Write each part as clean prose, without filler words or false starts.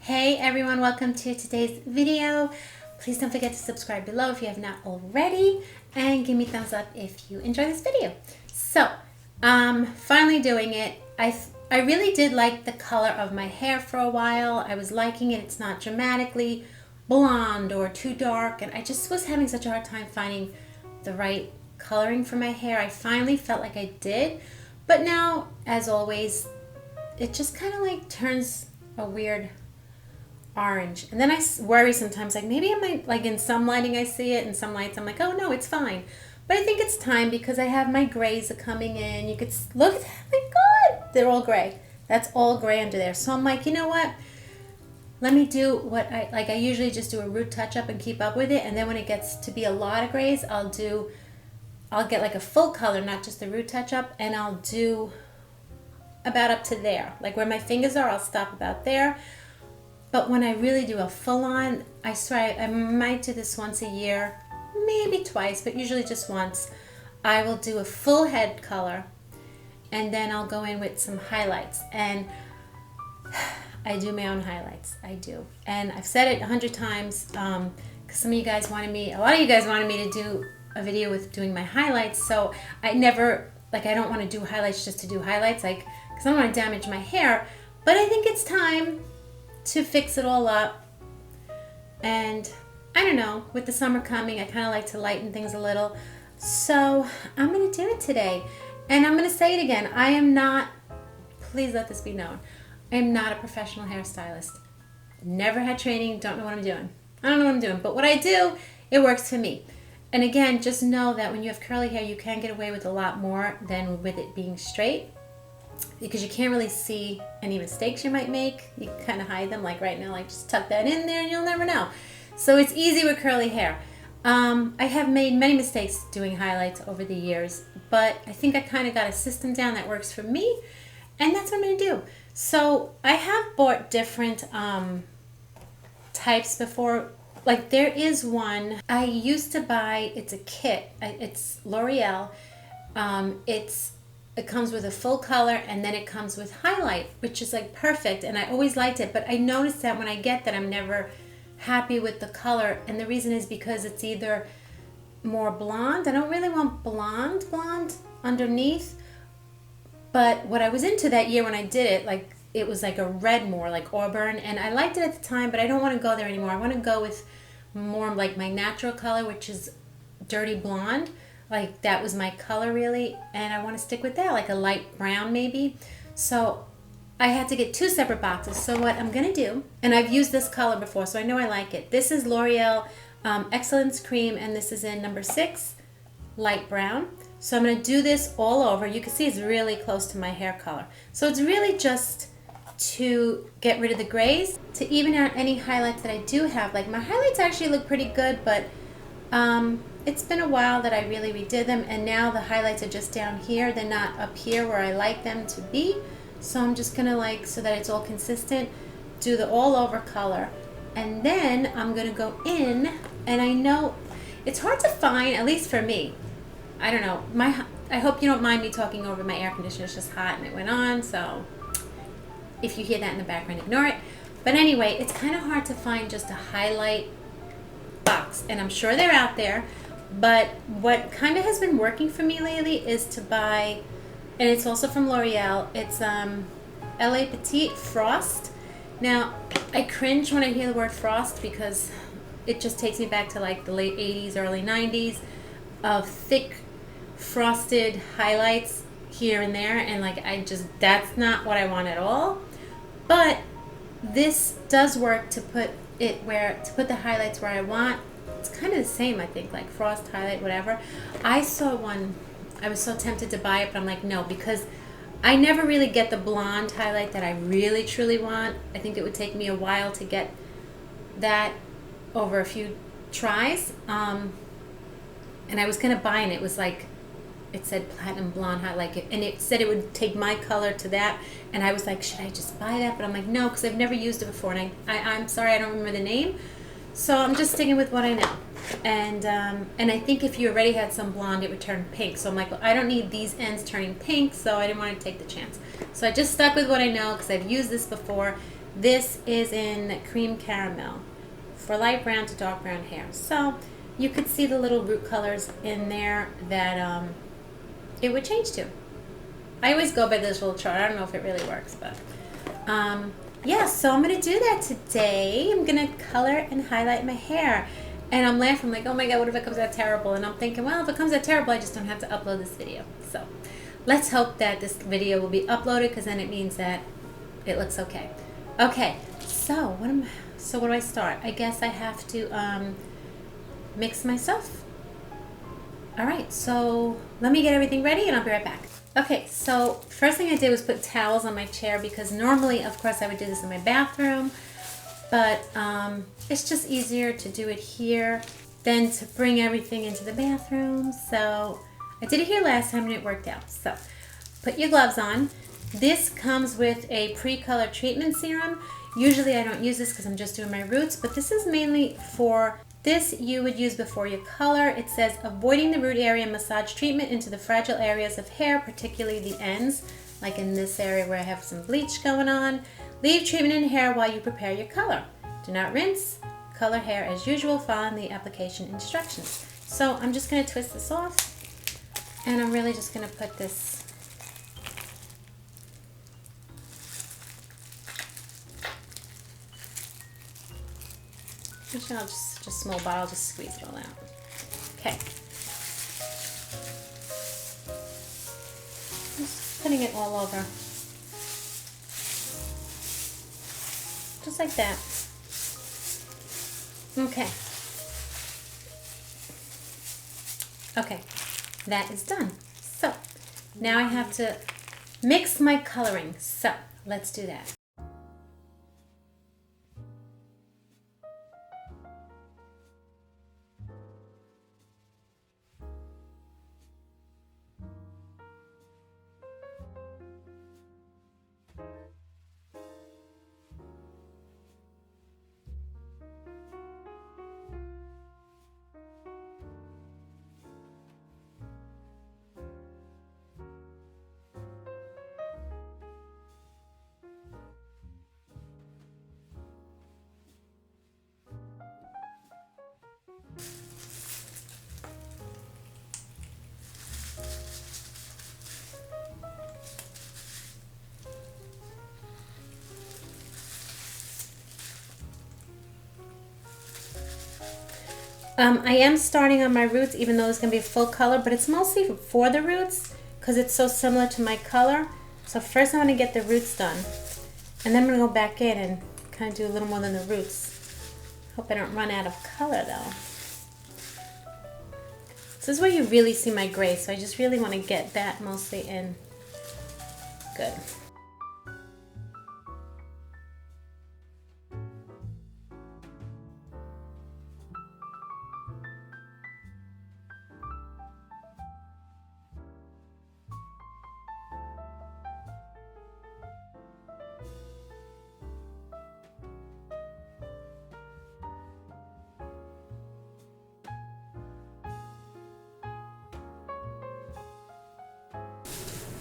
Hey everyone, welcome to today's video. Please don't forget to subscribe below if you have not already, and give me a thumbs up if you enjoy this video. So, finally doing it. I really did like the color of my hair for a while. I was liking it. It's not dramatically blonde or too dark, and I just was having such a hard time finding the right coloring for my hair. I finally felt like I did, but now, as always, it just kind of like turns a weird orange, and then I worry sometimes, like maybe I might, like in some lighting I see it, in some lights I'm like, oh no, it's fine. But I think it's time because I have my grays are coming in. You could look at that, my god, they're all gray. That's all gray under there. So I'm like, you know what, let me do what I like. I usually just do a root touch up and keep up with it, and then when it gets to be a lot of grays, I'll get like a full color, not just the root touch up, and I'll do about up to there, like where my fingers are. I'll stop about there. But when I really do a full-on, I swear I might do this once a year, maybe twice, but usually just once. I will do a full head color, and then I'll go in with some highlights. And I do my own highlights, I do. And I've said it 100 times, because some of you guys wanted me, a lot of you guys wanted me to do a video with doing my highlights. So I never, like, I don't want to do highlights just to do highlights, like, because I don't want to damage my hair. But I think it's time to fix it all up. And I don't know, with the summer coming, I kind of like to lighten things a little. So I'm going to do it today. And I'm going to say it again. I am not, please let this be known, I am not a professional hairstylist. Never had training, don't know what I'm doing. I don't know what I'm doing, but what I do, it works for me. And again, just know that when you have curly hair, you can get away with a lot more than with it being straight, because you can't really see any mistakes you might make. You kind of hide them, like right now, like just tuck that in there and you'll never know. So it's easy with curly hair. I have made many mistakes doing highlights over the years, but I think I kind of got a system down that works for me, and that's what I'm going to do. So I have bought different types before. Like there is one I used to buy, it's a kit, it's Loreal. It comes with a full color, and then it comes with highlight, which is like perfect, and I always liked it. But I noticed that when I get that, I'm never happy with the color, and the reason is because it's either more blonde. I don't really want blonde underneath, but what I was into that year when I did it, like it was like a red, more like auburn, and I liked it at the time, but I don't want to go there anymore. I want to go with more like my natural color, which is dirty blonde. Like that was my color really, and I want to stick with that, like a light brown maybe. So I had to get two separate boxes. So what I'm gonna do, and I've used this color before, so I know I like it. This is L'Oreal Excellence Cream, and this is in number 6, light brown. So I'm gonna do this all over. You can see it's really close to my hair color. So it's really just to get rid of the grays, to even out any highlights that I do have. Like my highlights actually look pretty good, but it's been a while that I really redid them, and now the highlights are just down here. They're not up here where I like them to be. So I'm just gonna, like, so that it's all consistent, do the all over color. And then I'm gonna go in, and I know it's hard to find, at least for me. I don't know, I hope you don't mind me talking over my air conditioner. It's just hot and it went on, so if you hear that in the background, ignore it. But anyway, it's kind of hard to find just a highlight box, and I'm sure they're out there. But what kind of has been working for me lately is to buy, and it's also from L'Oreal, it's LA Petite Frost. Now, I cringe when I hear the word frost because it just takes me back to like the late 80s, early 90s of thick frosted highlights here and there, and like that's not what I want at all. But this does work to put the highlights where I want. It's kind of the same, I think, like frost, highlight, whatever. I saw one, I was so tempted to buy it, but I'm like, no, because I never really get the blonde highlight that I really truly want. I think it would take me a while to get that over a few tries. And I was gonna buy, and it was like, it said platinum blonde highlight, and it said it would take my color to that, and I was like, should I just buy that? But I'm like, no, because I've never used it before, and I'm sorry, I don't remember the name. So I'm just sticking with what I know. And I think if you already had some blonde, it would turn pink. So I'm like, well, I don't need these ends turning pink, so I didn't want to take the chance. So I just stuck with what I know because I've used this before. This is in cream caramel for light brown to dark brown hair. So you could see the little root colors in there that it would change to. I always go by this little chart. I don't know if it really works, but yeah, so I'm going to do that today. I'm going to color and highlight my hair. And I'm laughing like, oh my God, what if it comes out terrible? And I'm thinking, well, if it comes out terrible, I just don't have to upload this video. So let's hope that this video will be uploaded, because then it means that it looks okay. Okay, so what do I start? I guess I have to mix my stuff. All right, so let me get everything ready and I'll be right back. Okay, so first thing I did was put towels on my chair, because normally, of course, I would do this in my bathroom, but it's just easier to do it here than to bring everything into the bathroom. So I did it here last time and it worked out. So put your gloves on. This comes with a pre-color treatment serum. Usually I don't use this because I'm just doing my roots, but this is mainly for this you would use before you color. It says avoiding the root area, massage treatment into the fragile areas of hair, particularly the ends, like in this area where I have some bleach going on. Leave treatment in hair while you prepare your color. Do not rinse. Color hair as usual, following the application instructions. So I'm just going to twist this off, and I'm really just going to put this actually, I'll just small bottle, just squeeze it all out. Okay. Just putting it all over. Just like that. Okay. Okay, that is done. So now I have to mix my coloring. So let's do that. I am starting on my roots, even though it's going to be full color, but it's mostly for the roots because it's so similar to my color. So first I'm going to get the roots done, and then I'm going to go back in and kind of do a little more than the roots. Hope I don't run out of color though. This is where you really see my gray, so I just really want to get that mostly in. Good.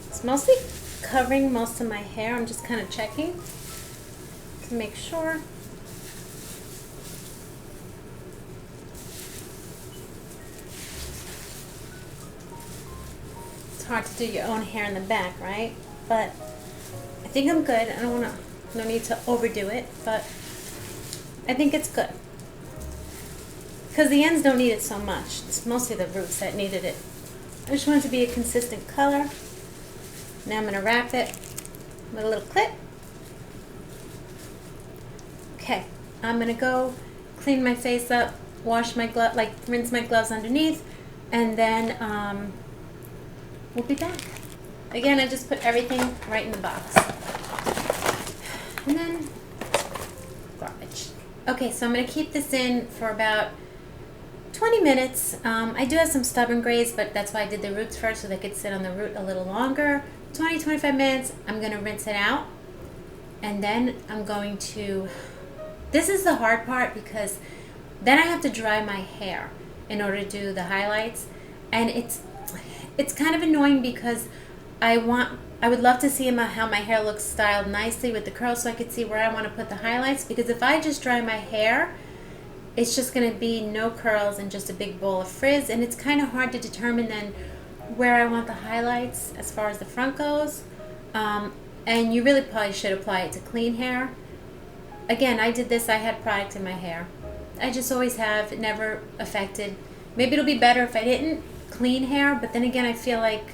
It's mostly covering most of my hair. I'm just kind of checking to make sure. It's hard to do your own hair in the back, right? But I think I'm good. No need to overdo it, but I think it's good. Because the ends don't need it so much. It's mostly the roots that needed it. I just want it to be a consistent color. Now I'm going to wrap it with a little clip. Okay, I'm going to go clean my face up, wash my glove, like rinse my gloves underneath, and then we'll be back. Again, I just put everything right in the box. And then garbage. Okay, so I'm going to keep this in for about 20 minutes. I do have some stubborn grays, but that's why I did the roots first, so they could sit on the root a little longer. 20-25 minutes. I'm going to rinse it out, and then I'm going to, this is the hard part, because then I have to dry my hair in order to do the highlights, and it's kind of annoying because I want I would love to see how my hair looks styled nicely with the curls so I could see where I want to put the highlights, because if I just dry my hair, it's just going to be no curls and just a big bowl of frizz, and it's kind of hard to determine then where I want the highlights as far as the front goes. And you really probably should apply it to clean hair. Again, I did this, I had product in my hair. I just always have, it never affected. Maybe it'll be better if I didn't clean hair, but then again, I feel like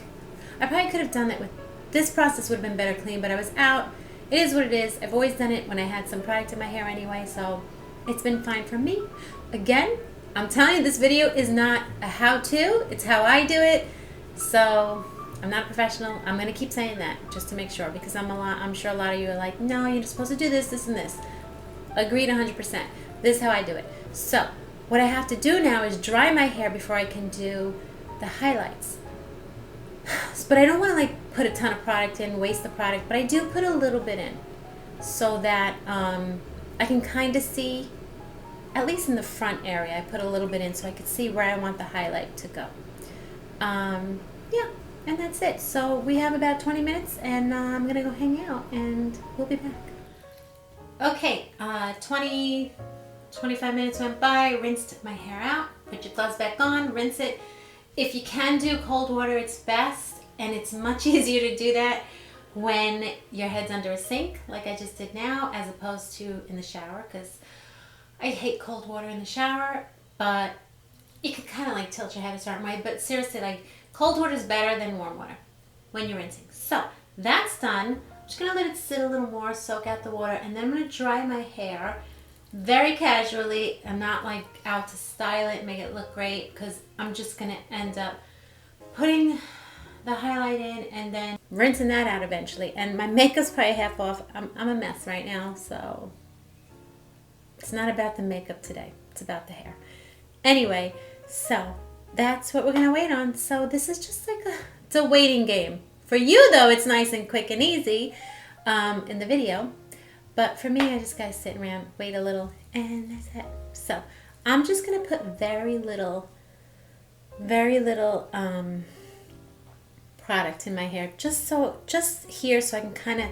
I probably could have done it with, this process would have been better clean, but I was out. It is what it is. I've always done it when I had some product in my hair anyway, so it's been fine for me. Again, I'm telling you, this video is not a how-to, it's how I do it. So I'm not a professional. I'm gonna keep saying that just to make sure, because I'm sure a lot of you are like, no, you're supposed to do this, this, and this. Agreed 100%. This is how I do it. So what I have to do now is dry my hair before I can do the highlights. But I don't want to like put a ton of product in, waste the product, but I do put a little bit in so that I can kind of see, at least in the front area, I put a little bit in so I could see where I want the highlight to go. Yeah, and that's it. So we have about 20 minutes, and I'm going to go hang out, and we'll be back. Okay, 25 minutes went by, rinsed my hair out, put your gloves back on, rinse it. If you can do cold water, it's best, and it's much easier to do that when your head's under a sink, like I just did now, as opposed to in the shower, because I hate cold water in the shower, but you could kind of like tilt your head a certain way, but seriously, like cold water is better than warm water when you're rinsing. So that's done. I'm just gonna let it sit a little more, soak out the water, and then I'm gonna dry my hair very casually. I'm not like out to style it and make it look great, because I'm just gonna end up putting the highlight in and then rinsing that out eventually. And my makeup's probably half off. I'm a mess right now, so it's not about the makeup today. It's about the hair. Anyway, so that's what we're gonna wait on. So this is just like it's a waiting game. For you though, it's nice and quick and easy in the video. But for me, I just gotta sit around, wait a little, and that's it. So I'm just gonna put very little product in my hair, just here, so I can kind of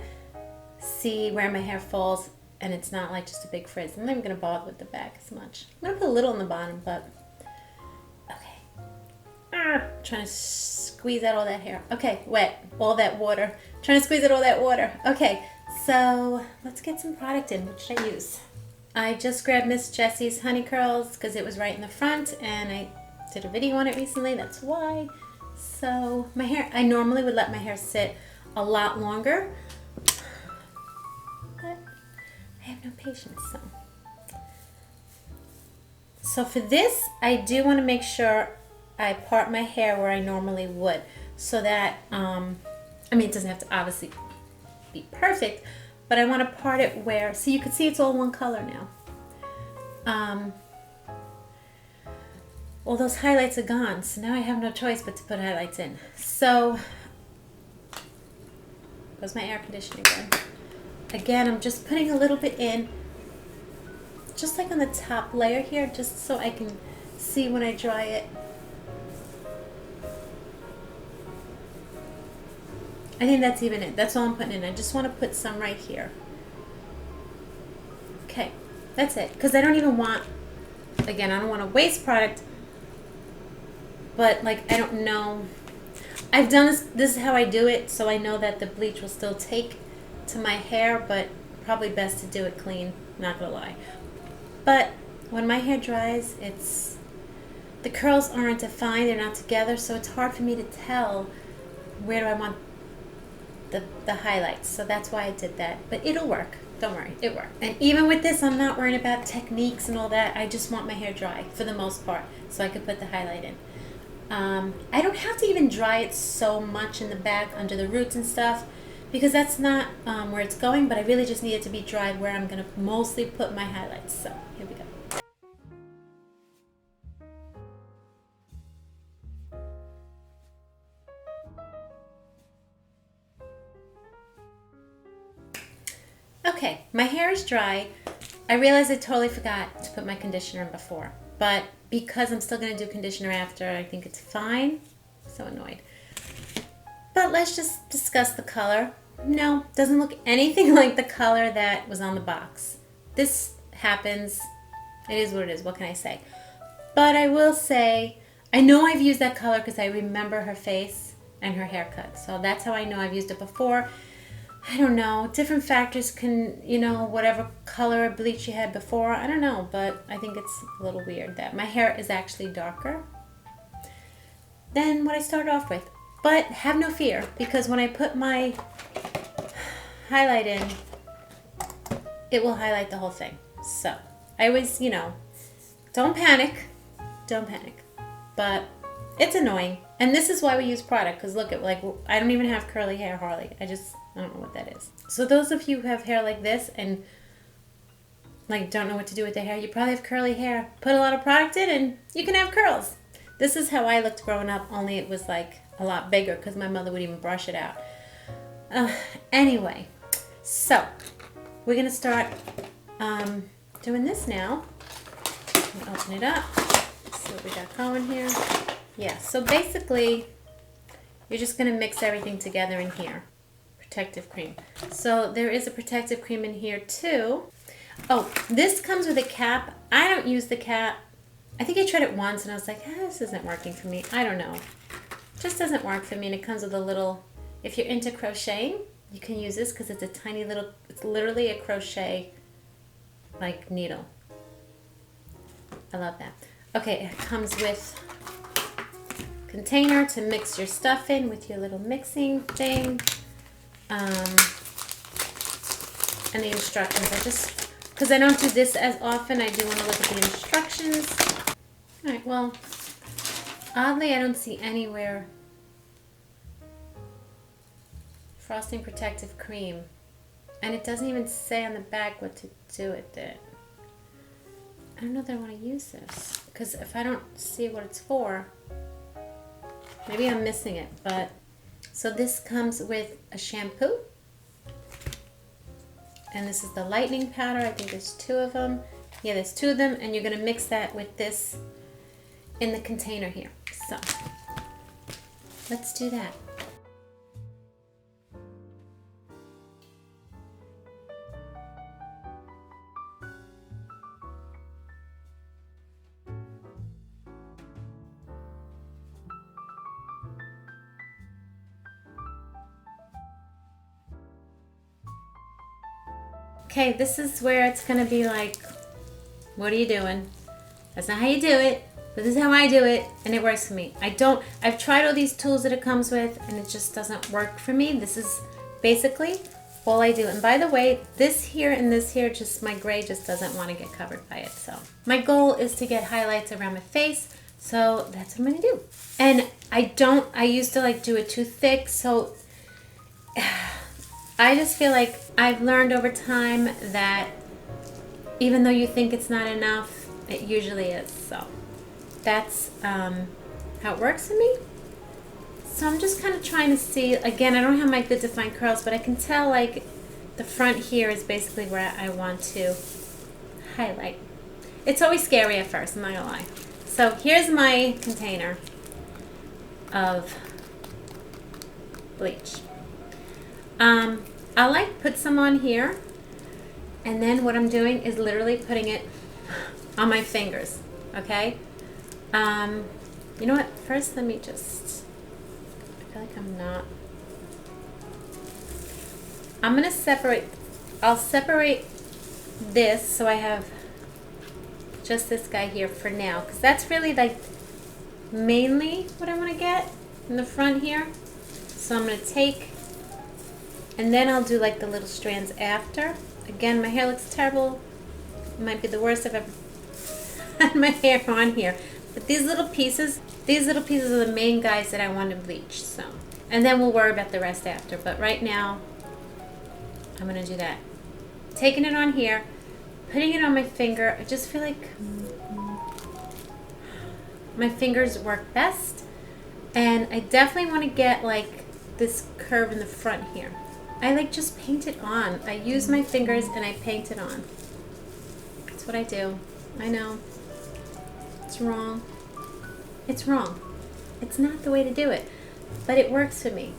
see where my hair falls, and it's not like just a big frizz. I'm not even gonna bother with the back as much. I'm gonna put a little on the bottom, but okay. Trying to squeeze out all that hair. Okay, wet, all that water. Trying to squeeze out all that water. Okay. So let's get some product in. What should I use? I just grabbed Miss Jessie's Honey Curls because it was right in the front, and I did a video on it recently. That's why. So my hair, I normally would let my hair sit a lot longer, but I have no patience. So for this, I do want to make sure I part my hair where I normally would, so that I mean, it doesn't have to obviously be perfect, but I want to part it where, so you can see it's all one color now. All those highlights are gone, so now I have no choice but to put highlights in. So goes my air conditioning again. I'm just putting a little bit in, just like on the top layer here, just so I can see when I dry it. I think that's even it. That's all I'm putting in. I just want to put some right here. Okay, that's it. Because I don't even want, again, I don't want to waste product, but like, I don't know. I've done this is how I do it, so I know that the bleach will still take to my hair, but probably best to do it clean, not gonna lie. But when my hair dries, the curls aren't defined, they're not together, so it's hard for me to tell where do I want the highlights. So that's why I did that, but it'll work. Don't worry, it worked. And even with this, I'm not worried about techniques and all that. I just want my hair dry for the most part, so I could put the highlight in. I don't have to even dry it so much in the back under the roots and stuff, because that's not where it's going, but I really just need it to be dried where I'm gonna mostly put my highlights. So here we go. Okay, my hair is dry. I realized I totally forgot to put my conditioner in before, but because I'm still going to do conditioner after, I think it's fine. So annoyed. But let's just discuss the color. No, doesn't look anything like the color that was on the box. This happens. It is what it is. What can I say? But I will say, I know I've used that color because I remember her face and her haircut. So that's how I know I've used it before. I don't know. Different factors can, whatever color of bleach you had before. I don't know. But I think it's a little weird that my hair is actually darker than what I started off with. But have no fear, because when I put my highlight in, it will highlight the whole thing. So I always, don't panic. Don't panic. But it's annoying. And this is why we use product, because look at, I don't even have curly hair, hardly. I don't know what that is. So those of you who have hair like this and don't know what to do with their hair, you probably have curly hair. Put a lot of product in and you can have curls. This is how I looked growing up, only it was a lot bigger because my mother would even brush it out. Anyway, so we're going to start doing this now. I'm going to open it up. See what we got going here. Yeah, so basically, you're just going to mix everything together in here. Protective cream. So there is a protective cream in here too. Oh, this comes with a cap. I don't use the cap. I think I tried it once and I was like, this isn't working for me. I don't know. It just doesn't work for me. And it comes with a little, if you're into crocheting, you can use this because it's a tiny little, it's literally a crochet needle. I love that. Okay, it comes with a container to mix your stuff in with your little mixing thing. And the instructions. Because I don't do this as often, I do want to look at the instructions. All right, well, oddly, I don't see anywhere frosting protective cream. And it doesn't even say on the back what to do with it. I don't know that I want to use this. Because if I don't see what it's for, maybe I'm missing it. But so this comes with a shampoo. And this is the lightening powder. I think there's 2 of them. Yeah, there's 2 of them. And you're going to mix that with this in the container here. So let's do that. Okay, this is where it's going to be what are you doing? That's not how you do it. This is how I do it, and it works for me. I've tried all these tools that it comes with, and it just doesn't work for me. This is basically all I do. And by the way, this here and this here, my gray just doesn't want to get covered by it. So my goal is to get highlights around my face, so that's what I'm going to do. And I used to do it too thick, so I just feel like I've learned over time that even though you think it's not enough, it usually is. So that's how it works for me. So I'm just kind of trying to see, again, I don't have my good defined curls, but I can tell the front here is basically where I want to highlight. It's always scary at first, I'm not gonna lie. So here's my container of bleach. I'll put some on here, and then what I'm doing is literally putting it on my fingers, okay? You know what, first let me just, I feel like I'm gonna separate, I'll separate this so I have just this guy here for now, because that's really mainly what I want to get in the front here. So I'm gonna take, and then I'll do the little strands after. Again, my hair looks terrible. It might be the worst I've ever had my hair on here. But these little pieces are the main guys that I want to bleach. So, and then we'll worry about the rest after. But right now, I'm gonna do that. Taking it on here, putting it on my finger. I just feel like my fingers work best. And I definitely want to get this curve in the front here. I just paint it on. I use my fingers and I paint it on. That's what I do. I know. It's wrong. It's wrong. It's not the way to do it. But it works for me.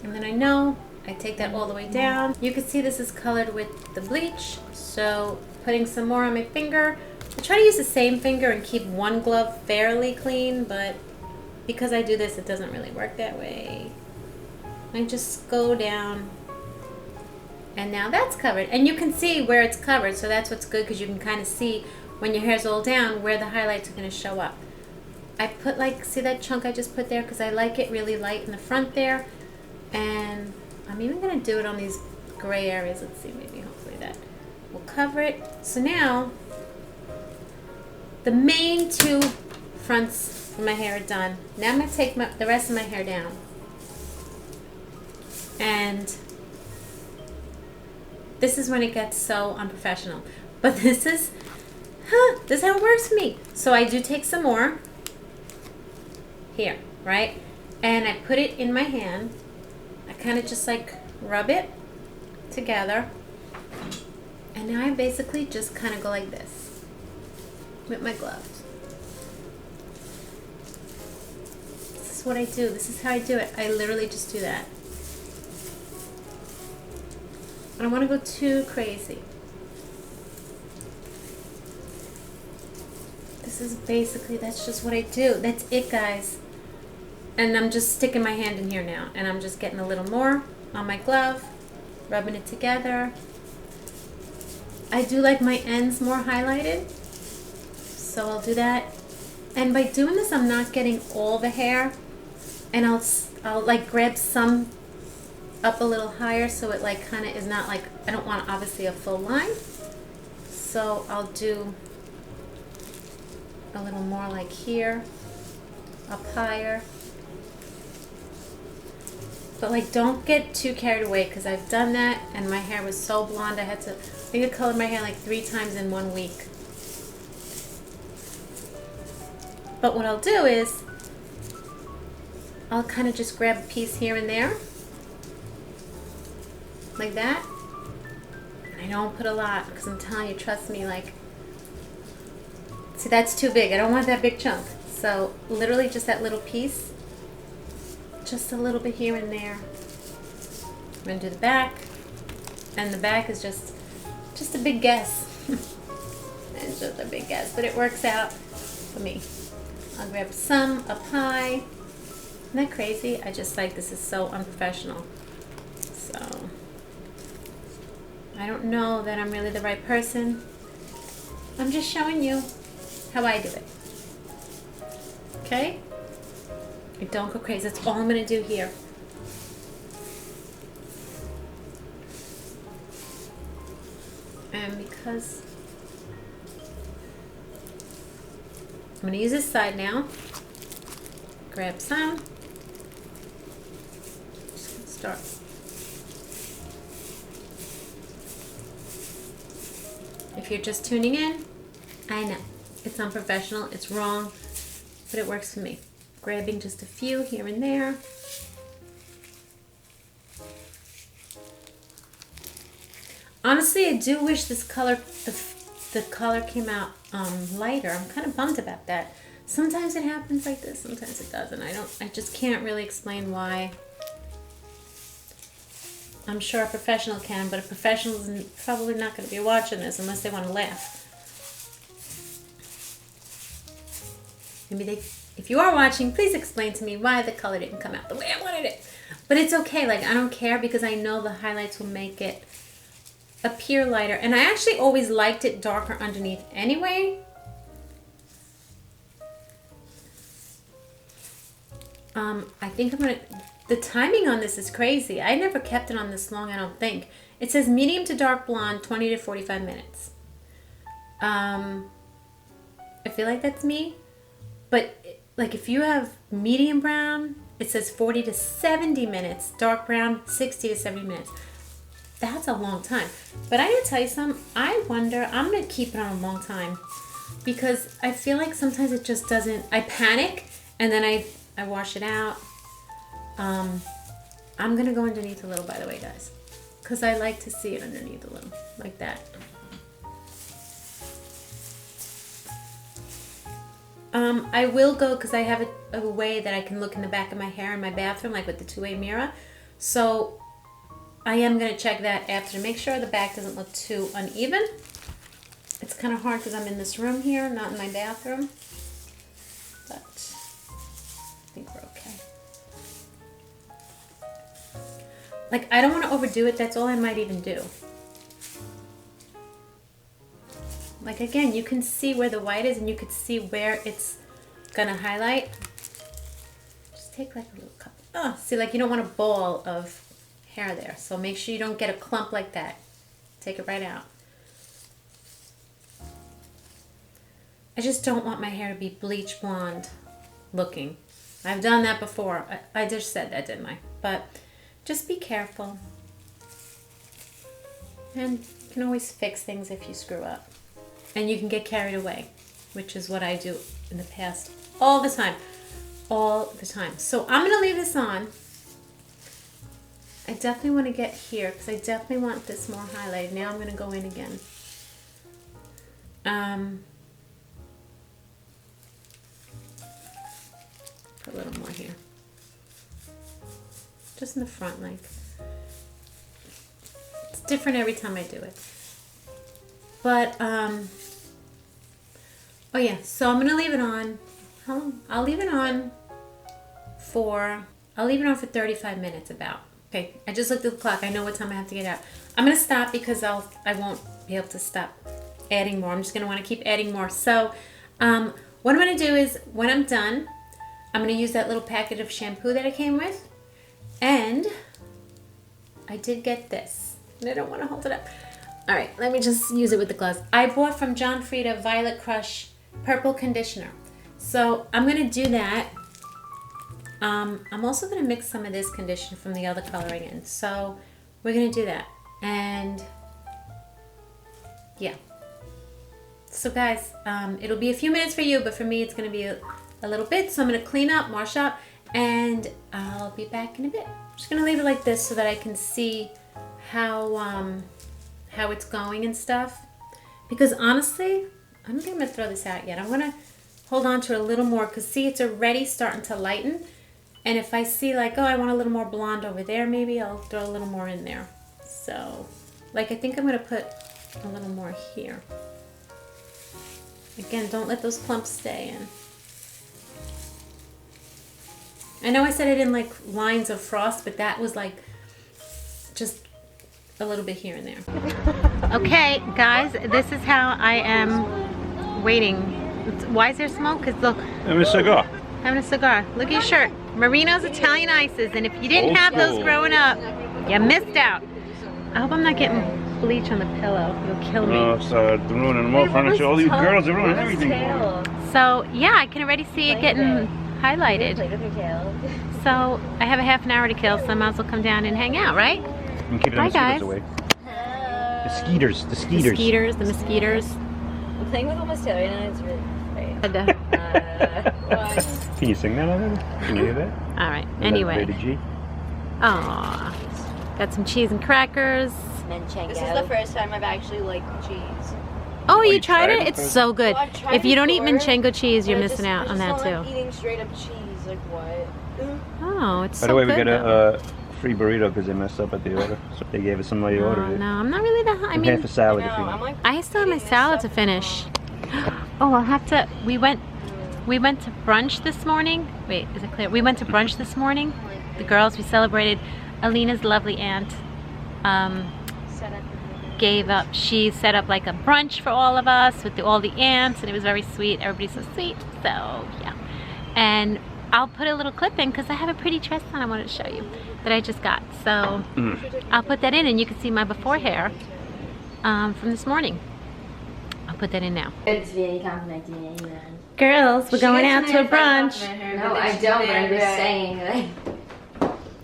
And then I know I take that all the way down. You can see this is colored with the bleach. So putting some more on my finger. I try to use the same finger and keep one glove fairly clean, but because I do this, it doesn't really work that way. I just go down, and now that's covered. And you can see where it's covered, so that's what's good, because you can kind of see when your hair's all down where the highlights are going to show up. I put like, see that chunk I just put there, because I like it really light in the front there. And I'm even going to do it on these gray areas. Let's see, maybe hopefully that will cover it. So now the main two fronts of my hair are done. Now I'm going to take the rest of my hair down. And this is when it gets so unprofessional. But this is how it works for me. So I do take some more here, right? And I put it in my hand. I kind of just like rub it together. And now I basically just kind of go like this with my gloves. This is what I do. This is how I do it. I literally just do that. I don't want to go too crazy. This is basically, that's just what I do. That's it, guys. And I'm just sticking my hand in here now. And I'm just getting a little more on my glove, rubbing it together. I do like my ends more highlighted, so I'll do that. And by doing this, I'm not getting all the hair. And I'll like grab some up a little higher, so it like kind of is not like, I don't want obviously a full line, so I'll do a little more like here, up higher. But like, don't get too carried away, because I've done that and my hair was so blonde. I think I colored my hair like 3 times in 1 week. But what I'll do is I'll kind of just grab a piece here and there like that. And I don't put a lot, because I'm telling you, trust me, like, see, that's too big. I don't want that big chunk. So literally just that little piece, just a little bit here and there. I'm gonna do the back, and the back is just a big guess. It's just a big guess, but it works out for me. I'll grab some up high. Isn't that crazy? I just like, this is so unprofessional. So I don't know that I'm really the right person. I'm just showing you how I do it. Okay? And don't go crazy. That's all I'm going to do here. And because I'm going to use this side now, grab some. Just going to start. If you're just tuning in, I know it's unprofessional, it's wrong, but it works for me. Grabbing just a few here and there. Honestly, I do wish this color, the color came out lighter. I'm kind of bummed about that. Sometimes it happens like this, sometimes it doesn't. I just can't really explain why. I'm sure a professional can, but a professional is probably not going to be watching this unless they want to laugh. Maybe if you are watching, please explain to me why the color didn't come out the way I wanted it. But it's okay, like, I don't care, because I know the highlights will make it appear lighter. And I actually always liked it darker underneath anyway. I think the timing on this is crazy. I never kept it on this long, I don't think. It says medium to dark blonde, 20 to 45 minutes. I feel like that's me. But like, if you have medium brown, it says 40 to 70 minutes. Dark brown, 60 to 70 minutes. That's a long time. But I gotta tell you something. I wonder, I'm gonna keep it on a long time, because I feel like sometimes it just doesn't, I panic and then I wash it out. I'm gonna go underneath a little, by the way, guys, because I like to see it underneath a little, like that. I will go, because I have a way that I can look in the back of my hair in my bathroom, like with the two-way mirror. So I am going to check that after to make sure the back doesn't look too uneven. It's kind of hard because I'm in this room here, not in my bathroom. But I think we're okay. Like, I don't want to overdo it. That's all I might even do. Like, again, you can see where the white is and you can see where it's going to highlight. Just take like a little cup. Oh, see, like you don't want a ball of hair there. So make sure you don't get a clump like that. Take it right out. I just don't want my hair to be bleach blonde looking. I've done that before. I just said that, didn't I? But just be careful. And you can always fix things if you screw up. And you can get carried away, which is what I do in the past all the time. All the time. So I'm going to leave this on. I definitely want to get here because I definitely want this more highlighted. Now I'm going to go in again. Put a little more here. Just in the front, like. It's different every time I do it. But, oh yeah, so I'm going to leave it on. How long? I'll leave it on for 35 minutes about. Okay, I just looked at the clock. I know what time I have to get out. I'm going to stop because I won't be able to stop adding more. I'm just going to want to keep adding more. So, what I'm going to do is, when I'm done, I'm going to use that little packet of shampoo that I came with. And I did get this. And I don't want to hold it up. All right, let me just use it with the gloves. I bought from John Frieda Violet Crush Purple Conditioner. So I'm going to do that. I'm also going to mix some of this conditioner from the other coloring in. So we're going to do that. And yeah. So guys, it'll be a few minutes for you, but for me it's going to be a little bit. So I'm going to clean up, wash up, and I'll be back in a bit. I'm just going to leave it like this so that I can see how it's going and stuff. Because honestly, I don't think I'm going to throw this out yet. I'm going to hold on to it a little more because see, it's already starting to lighten. And if I see like, oh, I want a little more blonde over there, maybe I'll throw a little more in there. So, like, I think I'm going to put a little more here. Again, don't let those clumps stay in. I know I said I didn't like lines of frost, but that was like just a little bit here and there. Okay, guys, this is how I am waiting. Why is there smoke? Because look. Having a cigar. Having a cigar. Look at your shirt. Marino's Italian Ices. And if you didn't have those growing up, you missed out. I hope I'm not getting bleach on the pillow. You'll kill me. Oh, so ruining more furniture. All these girls are ruining everything. So, yeah, I can already see it getting highlighted. So, I have a half an hour to kill, so I might as well come down and hang out, right? And keep the mosquitoes away. The skeeters. The mosquitoes. I'm playing with almost Taylor and it's really great. Can you sing that already? Can you hear that? All right. Anyway. Rated G. Aw. Got some cheese and crackers. Manchego. This is the first time I've actually liked cheese. Oh, you tried it? It's so good. Well, if you don't eat before, Manchego cheese, you're missing out on I that just don't too. like eating straight up cheese. Like what? Oh, it's so By the way, good. we got a free burrito because they messed up at the order. So they gave us some while you ordered it. No, I'm not really that. I And mean, half a salad No, if you I'm want. like I still have my eating this salad to stuff. finish. Oh, I'll have to. We went to brunch this morning. Wait, is it clear? We went to brunch this morning. The girls. We celebrated Alina's lovely aunt. She set up like a brunch for all of us with all the aunts, and it was very sweet. Everybody's so sweet. So yeah, and I'll put a little clip in because I have a pretty dress on I wanted to show you that I just got. So I'll put that in, and you can see my before hair from this morning. I'll put that in now. It's really complimenting me, man. Girls, we're going out to a brunch. No, I don't, but I'm just saying. Like,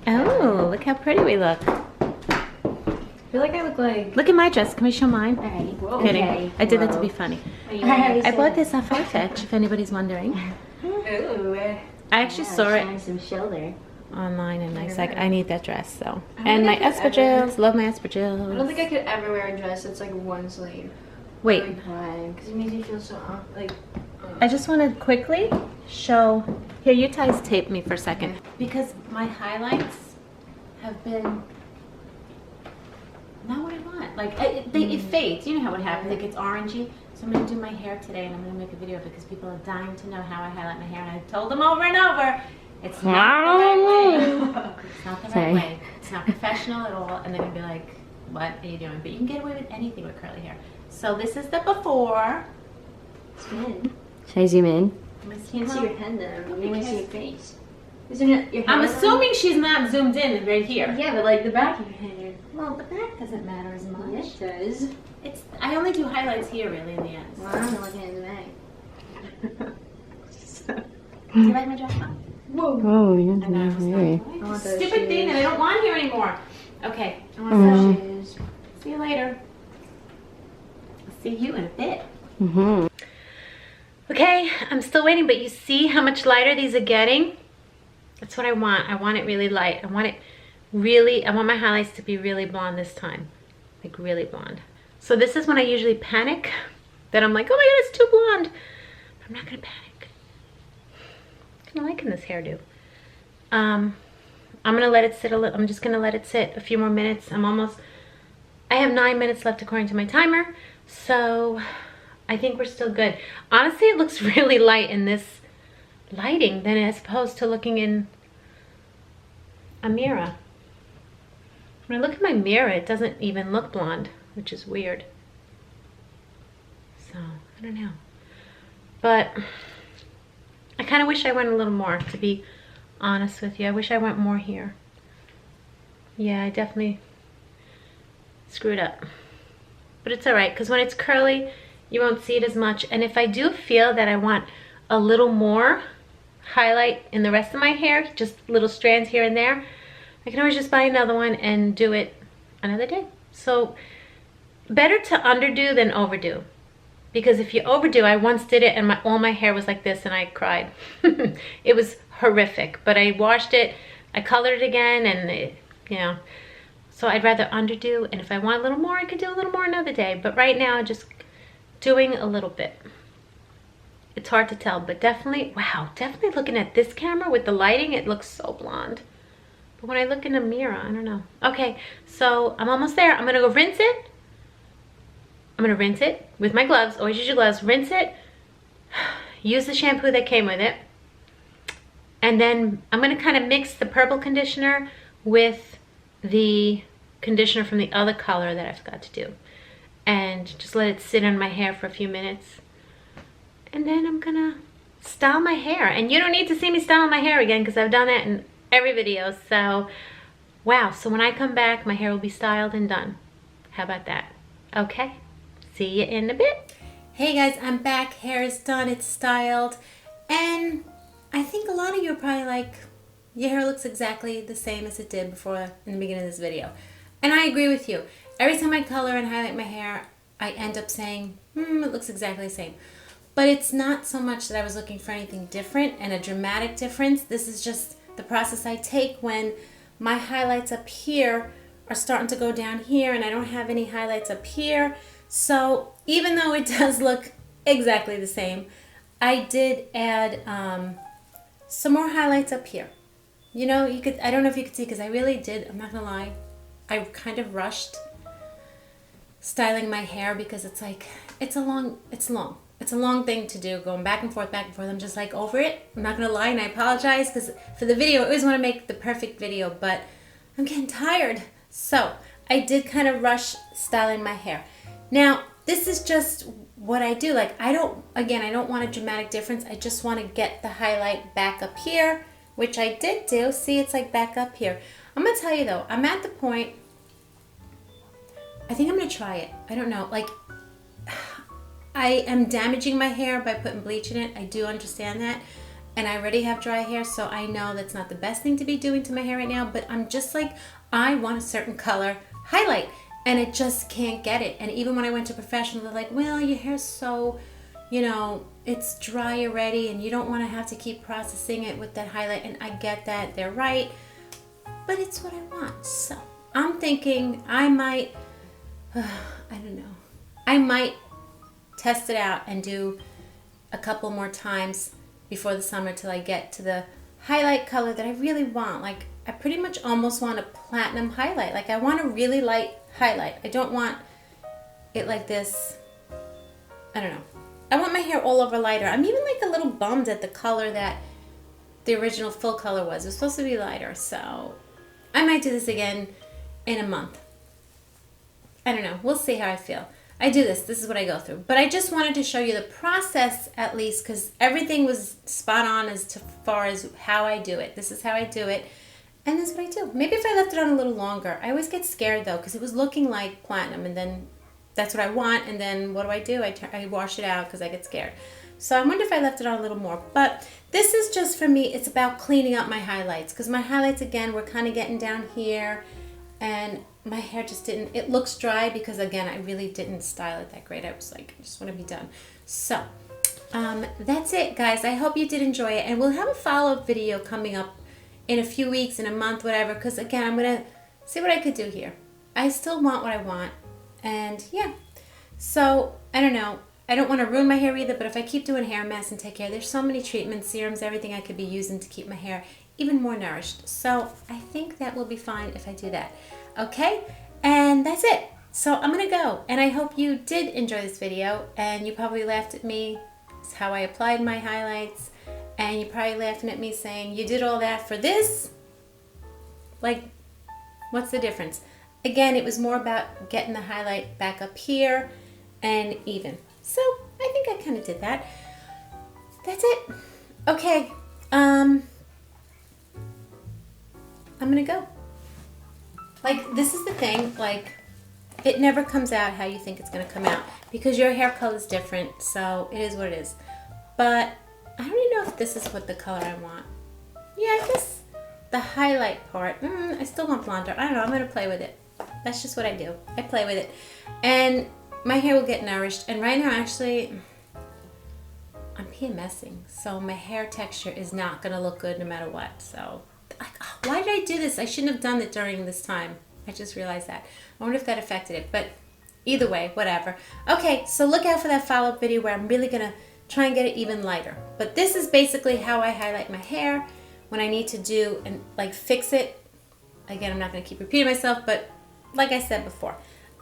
Oh, look how pretty we look. I feel like I look like. Look at my dress. Can we show mine? alright. Kidding. Okay. I did that to be funny. I bought this off Farfetch, if anybody's wondering. Ooh. I actually saw it Some shoulder. online, and I was like, I need that dress. So, and my espadrilles. Love my I don't espadrilles. think I could ever wear a dress that's like one sleeve. Wait, Why? Because it makes me feel so like. I just want to quickly show. Here, you guys tape me for a second because my highlights have been not what I want. Like, it fades. You know how it happens. It gets orangey. So I'm going to do my hair today, and I'm going to make a video of it because people are dying to know how I highlight my hair. And I told them over and over, it's not the right way. It's not the right way. It's not professional at all. And they're going to be like, what are you doing? But you can get away with anything with curly hair. So this is the before. Spin. Should I zoom in? Can't See your head though. You want to see your face. Isn't it your head? I'm assuming she's not zoomed in right here. Yeah, but like the back of your head. Well, the back doesn't matter as much. Yes, it does. I only do highlights here, really, in the end. Well, I'm not looking at the back. Do you like my dress? Whoa. Oh, yeah. I know, I was like, stupid thing that I don't want here anymore. Okay. I want those shoes. See you later. I'll see you in a bit. Mm-hmm. Okay, I'm still waiting, but you see how much lighter these are getting? That's what I want. I want it really light. I want my highlights to be really blonde this time. Like really blonde. So this is when I usually panic. That I'm like, oh my god, it's too blonde. I'm not gonna panic. I'm kinda liking this hairdo. I'm gonna let it sit I'm just gonna let it sit a few more minutes. I have 9 minutes left according to my timer. So I think we're still good. Honestly, it looks really light in this lighting than as opposed to looking in a mirror. When I look in my mirror, it doesn't even look blonde, which is weird. So, I don't know. But I kind of wish I went a little more, to be honest with you. I wish I went more here. Yeah, I definitely screwed up. But it's alright, because when it's curly, you won't see it as much. And if I do feel that I want a little more highlight in the rest of my hair, just little strands here and there, I can always just buy another one and do it another day. So better to underdo than overdo. Because if you overdo, I once did it and all my hair was like this and I cried. It was horrific. But I washed it, I colored it again, and so I'd rather underdo, and if I want a little more, I could do a little more another day. But right now, just doing a little bit. It's hard to tell, but definitely, wow, definitely looking at this camera with the lighting, it looks so blonde. But when I look in a mirror, I don't know. Okay, so I'm almost there. I'm gonna go rinse it. I'm gonna rinse it with my gloves. Always use your gloves. Rinse it. Use the shampoo that came with it. And then I'm gonna kind of mix the purple conditioner with the conditioner from the other color that I forgot to do. And just let it sit on my hair for a few minutes. And then I'm gonna style my hair. And you don't need to see me style my hair again because I've done that in every video. So, wow. So when I come back, my hair will be styled and done. How about that? Okay. See you in a bit. Hey guys, I'm back. Hair is done. It's styled. And I think a lot of you are probably like, your hair looks exactly the same as it did before in the beginning of this video. And I agree with you. Every time I color and highlight my hair, I end up saying, it looks exactly the same. But it's not so much that I was looking for anything different and a dramatic difference. This is just the process I take when my highlights up here are starting to go down here and I don't have any highlights up here. So even though it does look exactly the same, I did add some more highlights up here. You know, I don't know if you could see because I really did, I'm not gonna lie, I kind of rushed styling my hair because it's like, it's long thing to do, going back and forth. I'm just like over it. I'm not gonna lie, and I apologize because for the video, I always want to make the perfect video, but I'm getting tired. So I did kind of rush styling my hair. Now, this is just what I do. Like, I don't want a dramatic difference. I just want to get the highlight back up here, which I did do. See, it's like back up here. I'm gonna tell you though, I'm at the point, I think I'm gonna try it. I don't know, like, I am damaging my hair by putting bleach in it. I do understand that. And I already have dry hair, so I know that's not the best thing to be doing to my hair right now, but I'm just like, I want a certain color highlight, and it just can't get it. And even when I went to professional, they're like, well, your hair's so, it's dry already, and you don't want to have to keep processing it with that highlight. And I get that, they're right, but it's what I want. So I'm thinking I might, I don't know, I might test it out and do a couple more times before the summer till I get to the highlight color that I really want. Like, I pretty much almost want a platinum highlight. Like I want a really light highlight. I don't want it like this. I don't know. I want my hair all over lighter. I'm even like a little bummed at the color that the original full color was. It was supposed to be lighter, so I might do this again in a month. I don't know. We'll see how I feel. I do this. This is what I go through. But I just wanted to show you the process at least, because everything was spot on as far as how I do it. This is how I do it. And this is what I do. Maybe if I left it on a little longer. I always get scared though, because it was looking like platinum, and then that's what I want, and then what do? I wash it out because I get scared. So I wonder if I left it on a little more. But this is just for me, it's about cleaning up my highlights, because my highlights, again, were kind of getting down here, and my hair just didn't, it looks dry because, again, I really didn't style it that great. I was like, I just want to be done. So that's it, guys. I hope you did enjoy it, and we'll have a follow-up video coming up in a few weeks, in a month, whatever, because, again, I'm going to see what I could do here. I still want what I want. And yeah, so I don't know. I don't want to ruin my hair either, but if I keep doing hair masks and take care, there's so many treatments, serums, everything I could be using to keep my hair even more nourished. So I think that will be fine if I do that. Okay, and that's it. So I'm going to go, and I hope you did enjoy this video, and you probably laughed at me. It's how I applied my highlights, and you're probably laughing at me saying, you did all that for this? Like, what's the difference? Again, it was more about getting the highlight back up here and even. So I think I kind of did that. That's it. Okay. I'm gonna go. Like, this is the thing, like, it never comes out how you think it's gonna come out, because your hair color is different, so it is what it is. But I don't even know if this is what the color I want. Yeah, I guess the highlight part, I still want blonder. I don't know, I'm gonna play with it. That's just what I do. I play with it. And my hair will get nourished. And right now, actually, I'm PMSing. So my hair texture is not going to look good no matter what. So, like, oh, why did I do this? I shouldn't have done it during this time. I just realized that. I wonder if that affected it. But either way, whatever. Okay, so look out for that follow-up video where I'm really going to try and get it even lighter. But this is basically how I highlight my hair when I need to do and, like, fix it. Again, I'm not going to keep repeating myself, but like I said before,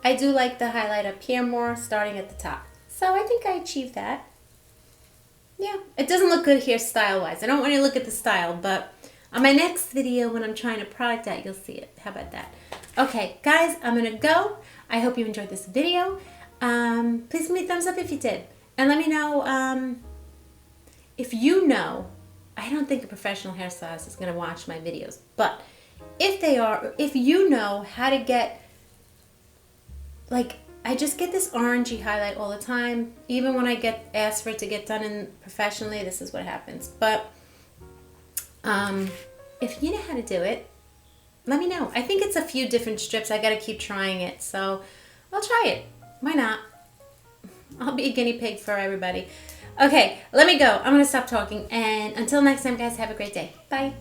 I do like the highlight up here more, starting at the top. So I think I achieved that. Yeah, it doesn't look good here style-wise. I don't want you to look at the style, but on my next video when I'm trying to product out, you'll see it. How about that? Okay, guys, I'm going to go. I hope you enjoyed this video. Please give me a thumbs up if you did. And let me know if you know, I don't think a professional hairstylist is going to watch my videos, but if they are, or if you know how to get, like, I just get this orangey highlight all the time. Even when I get asked for it to get done in professionally, this is what happens. But if you know how to do it, let me know. I think it's a few different strips. I got to keep trying it. So I'll try it. Why not? I'll be a guinea pig for everybody. Okay, let me go. I'm going to stop talking. And until next time, guys, have a great day. Bye.